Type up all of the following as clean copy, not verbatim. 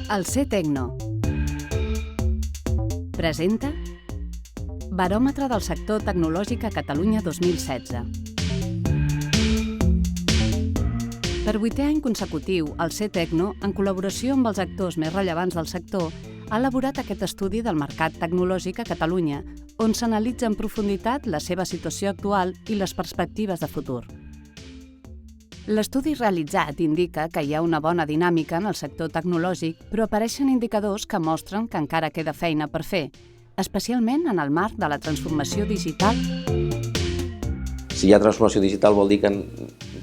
El C-Tecno presenta Baròmetre del sector tecnològic a Catalunya 2016. Per 8è any consecutiu, el C-Tecno, en col·laboració amb els actors més rellevants del sector, ha elaborat aquest estudi del mercat tecnològic a Catalunya, on s'analitza en profunditat la seva situació actual i les perspectives de futur. L'estudi realitzat indica que hi ha una bona dinàmica en el sector tecnològic, però apareixen indicadors que mostren que encara queda feina per fer, especialment en el marc de la transformació digital. Si hi ha transformació digital vol dir que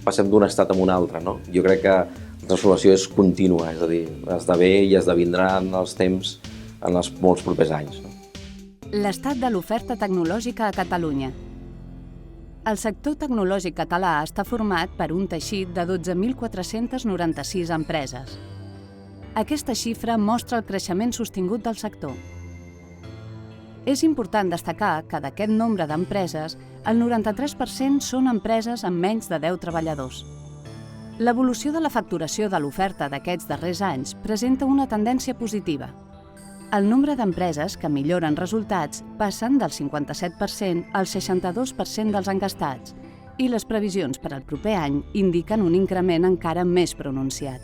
passem d'un estat a un altre, no? Jo crec que la transformació és contínua, és a dir, esdevé i esdevindrà en els temps, en els molts propers anys. L'estat de l'oferta tecnològica a Catalunya. El sector tecnològic català està format per un teixit de 12.496 empreses. Aquesta xifra mostra el creixement sostingut del sector. És important destacar que d'aquest nombre d'empreses, el 93% són empreses amb menys de 10 treballadors. L'evolució de la facturació de l'oferta d'aquests darrers anys presenta una tendència positiva. El nombre d'empreses que milloren resultats passen del 57% al 62% dels encastats i les previsions per al proper any indiquen un increment encara més pronunciat.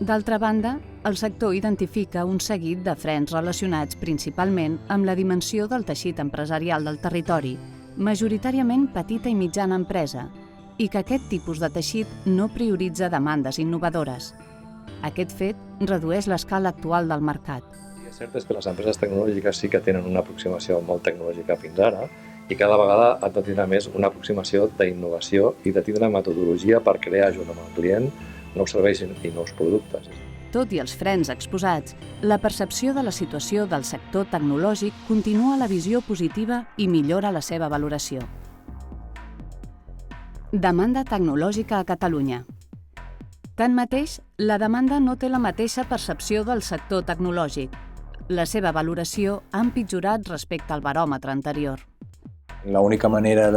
D'altra banda, el sector identifica un seguit de frens relacionats principalment amb la dimensió del teixit empresarial del territori, majoritàriament petita i mitjana empresa, i que aquest tipus de teixit no prioritza demandes innovadores. Aquest fet redueix l'escala actual del mercat. El cert és que les empreses tecnològiques sí que tenen una aproximació molt tecnològica fins ara i cada vegada han de tindre més una aproximació d'innovació i de tindre metodologia per crear junt amb el client nous serveis i nous productes. Tot i els frens exposats, la percepció de la situació del sector tecnològic continua la visió positiva i millora la seva valoració. Demanda tecnològica a Catalunya. Tanmateix, la demanda no té la mateixa percepció del sector tecnològic. La seva valoració ha empitjorat respecte al baròmetre anterior. L'única manera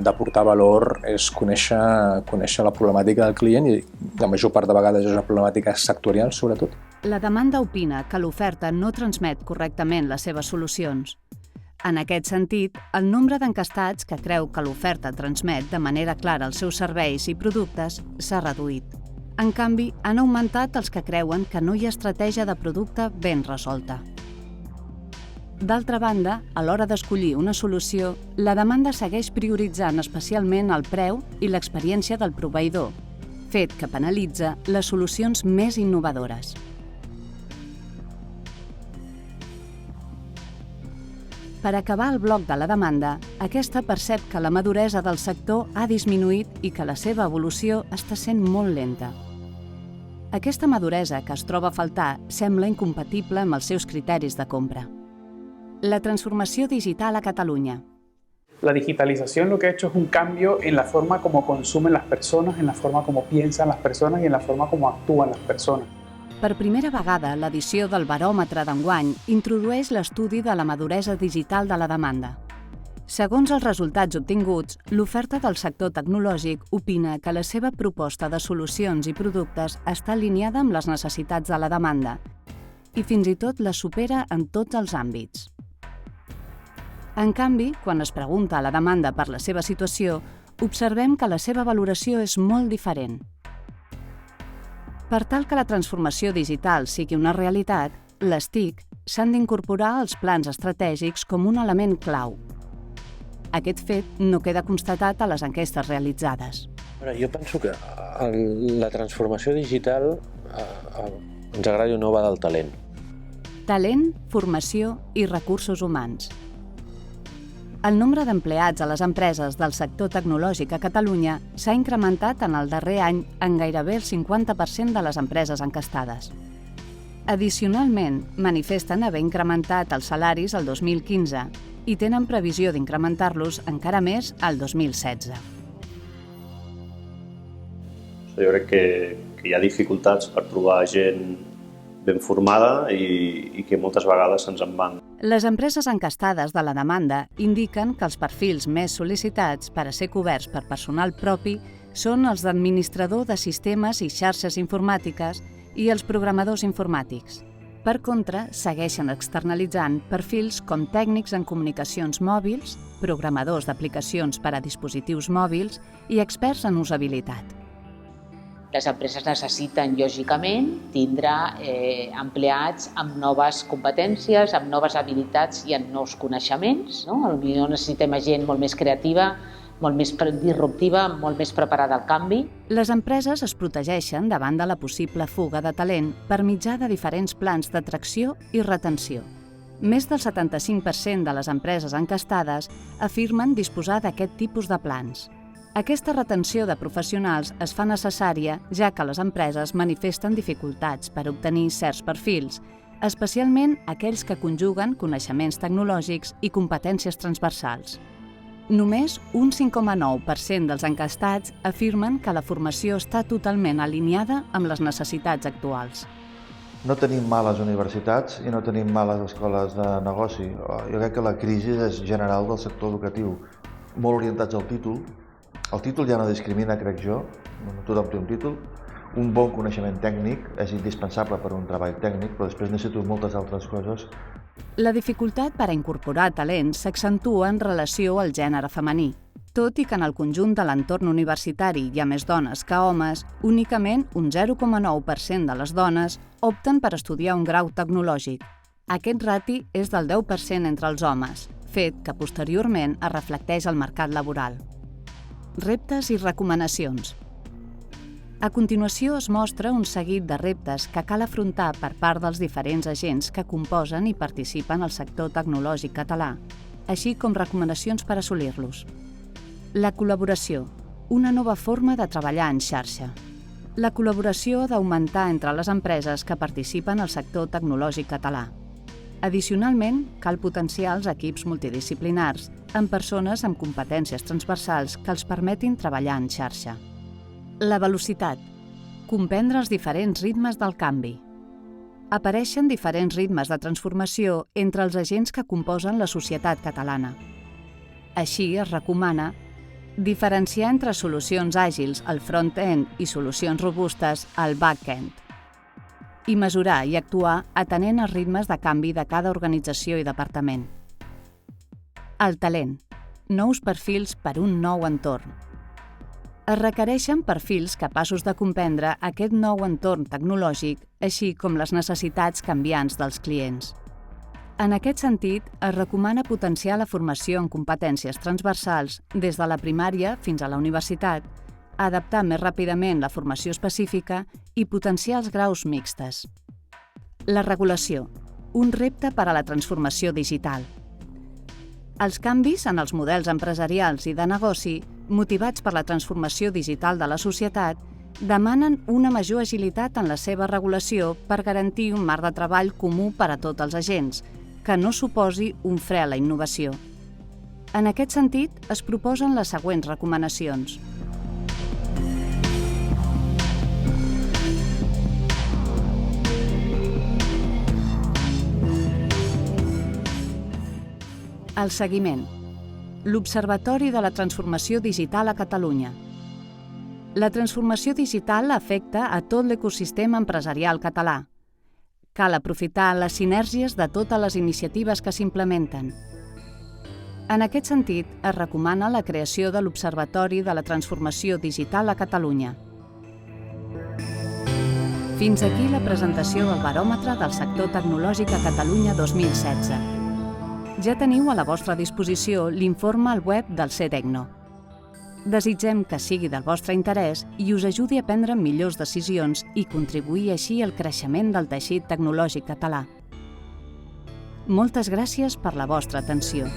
d'aportar valor és conèixer la problemàtica del client i la major part de vegades és una problemàtica sectorial, sobretot. La demanda opina que l'oferta no transmet correctament les seves solucions. En aquest sentit, el nombre d'encastats que creu que l'oferta transmet de manera clara els seus serveis i productes s'ha reduït. En canvi, han augmentat els que creuen que no hi ha estratègia de producte ben resolta. D'altra banda, a l'hora d'escollir una solució, la demanda segueix prioritzant especialment el preu i l'experiència del proveïdor, fet que penalitza les solucions més innovadores. Per acabar el bloc de la demanda, aquesta percep que la maduresa del sector ha disminuït i que la seva evolució està sent molt lenta. Aquesta maduresa que es troba a faltar sembla incompatible amb els seus criteris de compra. La transformació digital a Catalunya. La digitalización lo que ha hecho es un cambio en la forma como consumen las personas, en la forma como piensan las personas y en la forma como actúan las personas. Per primera vegada, l'edició del baròmetre d'enguany introdueix l'estudi de la maduresa digital de la demanda. Segons els resultats obtinguts, l'oferta del sector tecnològic opina que la seva proposta de solucions i productes està alineada amb les necessitats de la demanda i fins i tot la supera en tots els àmbits. En canvi, quan es pregunta a la demanda per la seva situació, observem que la seva valoració és molt diferent. Per tal que la transformació digital sigui una realitat, les TIC s'han d'incorporar als plans estratègics com un element clau. Aquest fet no queda constatat a les enquestes realitzades. Jo penso que la transformació digital, ens agradi o no, va del talent. Talent, formació i recursos humans. El nombre d'empleats a les empreses del sector tecnològic a Catalunya s'ha incrementat en el darrer any en gairebé el 50% de les empreses encastades. Addicionalment, manifesten haver incrementat els salaris el 2015 i tenen previsió d'incrementar-los encara més al 2016. Jo crec que hi ha dificultats per trobar gent ben formada i que moltes vegades se'ns en van. Les empreses encastades de la demanda indiquen que els perfils més sol·licitats per a ser coberts per personal propi són els d'administrador de sistemes i xarxes informàtiques i els programadors informàtics. Per contra, segueixen externalitzant perfils com tècnics en comunicacions mòbils, programadors d'aplicacions per a dispositius mòbils i experts en usabilitat. Les empreses necessiten, lògicament, tindre empleats amb noves competències, amb noves habilitats i amb nous coneixements. Potser necessitem gent molt més creativa, molt més disruptiva, molt més preparada al canvi. Les empreses es protegeixen davant de la possible fuga de talent per mitjà de diferents plans d'atracció i retenció. Més del 75% de les empreses encastades afirmen disposar d'aquest tipus de plans. Aquesta retenció de professionals es fa necessària ja que les empreses manifesten dificultats per obtenir certs perfils, especialment aquells que conjuguen coneixements tecnològics i competències transversals. Només un 5,9% dels encastats afirmen que la formació està totalment alineada amb les necessitats actuals. No tenim males universitats i no tenim males escoles de negoci. Jo crec que la crisi és general del sector educatiu, molt orientats al títol. El títol ja no discrimina, crec jo, tothom té un títol. Un bon coneixement tècnic és indispensable per a un treball tècnic, però després necessito moltes altres coses. La dificultat per a incorporar talent s'accentua en relació al gènere femení. Tot i que en el conjunt de l'entorn universitari hi ha més dones que homes, únicament un 0,9% de les dones opten per estudiar un grau tecnològic. Aquest rati és del 10% entre els homes, fet que posteriorment es reflecteix al mercat laboral. Reptes i recomanacions. A continuació es mostra un seguit de reptes que cal afrontar per part dels diferents agents que composen i participen al sector tecnològic català, així com recomanacions per assolir-los. La col·laboració, una nova forma de treballar en xarxa. La col·laboració ha d'augmentar entre les empreses que participen al sector tecnològic català. Addicionalment, cal potenciar els equips multidisciplinars amb persones amb competències transversals que els permetin treballar en xarxa. La velocitat. Comprendre els diferents ritmes del canvi. Apareixen diferents ritmes de transformació entre els agents que composen la societat catalana. Així es recomana diferenciar entre solucions àgils al front-end i solucions robustes al back-end i mesurar i actuar atenent els ritmes de canvi de cada organització i departament. El talent. Nous perfils per un nou entorn. Es requereixen perfils capaços de comprendre aquest nou entorn tecnològic, així com les necessitats canviants dels clients. En aquest sentit, es recomana potenciar la formació en competències transversals des de la primària fins a la universitat, adaptar més ràpidament la formació específica i potenciar els graus mixtes. La regulació, un repte per a la transformació digital. Els canvis en els models empresarials i de negoci, motivats per la transformació digital de la societat, demanen una major agilitat en la seva regulació per garantir un marc de treball comú per a tots els agents, que no suposi un fre a la innovació. En aquest sentit, es proposen les següents recomanacions. El seguiment. L'Observatori de la Transformació Digital a Catalunya. La transformació digital afecta a tot l'ecosistema empresarial català. Cal aprofitar les sinergies de totes les iniciatives que s'implementen. En aquest sentit, es recomana la creació de l'Observatori de la Transformació Digital a Catalunya. Fins aquí la presentació del baròmetre del sector tecnològic a Catalunya 2016. Ja teniu a la vostra disposició l'informe al web del CETECNO. Desitgem que sigui del vostre interès i us ajudi a prendre millors decisions i contribuir així al creixement del teixit tecnològic català. Moltes gràcies per la vostra atenció.